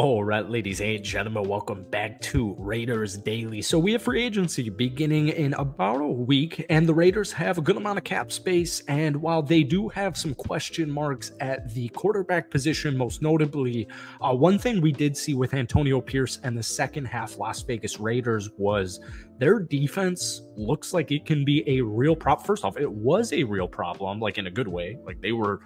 All right, ladies and gentlemen, welcome back to Raiders Daily. So we have free agency beginning in about a week, and the Raiders have a good amount of cap space. And while they do have some question marks at the quarterback position, most notably, one thing we did see with Antonio Pierce and the second half Las Vegas Raiders was their defense looks like it can be a real problem. First off, it was a real problem, like in a good way. Like they were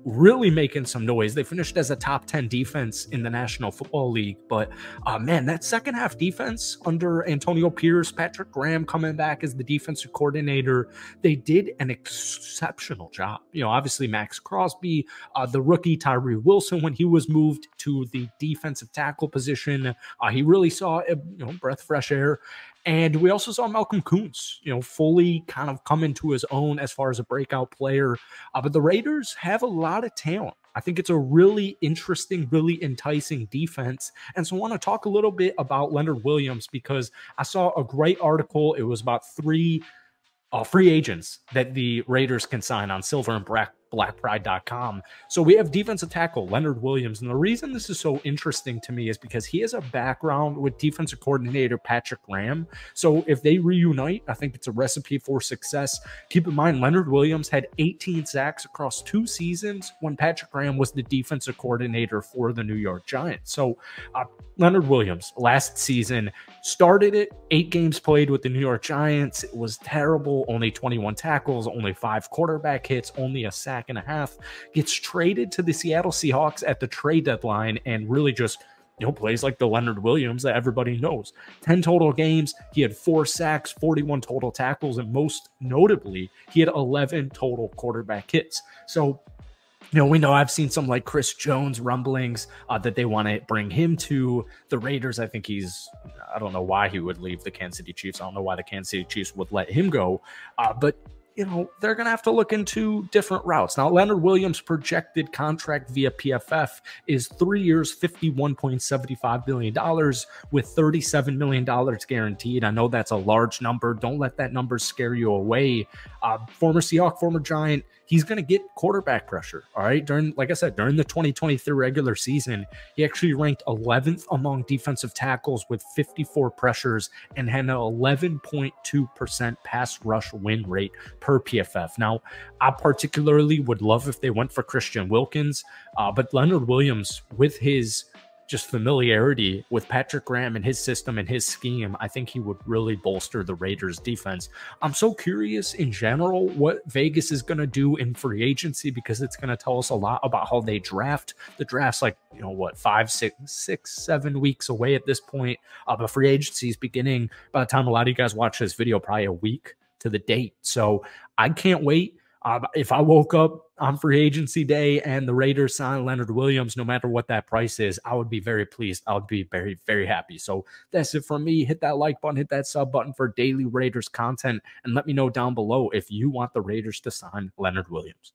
really making some noise. They finished as a top 10 defense in the National Football League. But man, that second half defense under Antonio Pierce, Patrick Graham coming back as the defensive coordinator, they did an exceptional job. You know, obviously Max Crosby, the rookie Tyree Wilson, when he was moved to the defensive tackle position, he really saw a breath of fresh air. And we also saw Malcolm Kuntz, fully kind of come into his own as far as a breakout player. But the Raiders have a lot of talent. I think it's a really interesting, really enticing defense. And so I want to talk a little bit about Leonard Williams because I saw a great article. It was about three free agents that the Raiders can sign on silverandblackpride.com. So we have defensive tackle Leonard Williams. And the reason this is so interesting to me is because he has a background with defensive coordinator Patrick Graham. So if they reunite, I think it's a recipe for success. Keep in mind, Leonard Williams had 18 sacks across 2 seasons when Patrick Graham was the defensive coordinator for the New York Giants. So Leonard Williams last season started it, 8 games played with the New York Giants. It was terrible. Only 21 tackles, only 5 quarterback hits, only a sack and a half. Gets traded to the Seattle Seahawks at the trade deadline and really just plays like the Leonard Williams that everybody knows. 10 total games. He had 4 sacks, 41 total tackles, and most notably, he had 11 total quarterback hits. So we know I've seen some like Chris Jones rumblings that they want to bring him to the Raiders. I think I don't know why he would leave the Kansas City Chiefs. I don't know why the Kansas City Chiefs would let him go. But they're going to have to look into different routes. Now, Leonard Williams' projected contract via PFF is 3 years, $51.75 billion with $37 million guaranteed. I know that's a large number. Don't let that number scare you away. Former Seahawk, former Giant, he's going to get quarterback pressure. All right. Like I said, during the 2023 regular season, he actually ranked 11th among defensive tackles with 54 pressures and had an 11.2% pass rush win rate per PFF. Now, I particularly would love if they went for Christian Wilkins, but Leonard Williams, with his just familiarity with Patrick Graham and his system and his scheme, I think he would really bolster the Raiders defense. I'm so curious in general what Vegas is going to do in free agency because it's going to tell us a lot about how they draft. The draft's like, 5, 6, 7 weeks away at this point. But free agency is beginning by the time a lot of you guys watch this video, probably a week to the date. So I can't wait. If I woke up on free agency day and the Raiders signed Leonard Williams, no matter what that price is, I would be very pleased. I would be very, very happy. So that's it from me. Hit that like button, hit that sub button for daily Raiders content, and let me know down below if you want the Raiders to sign Leonard Williams.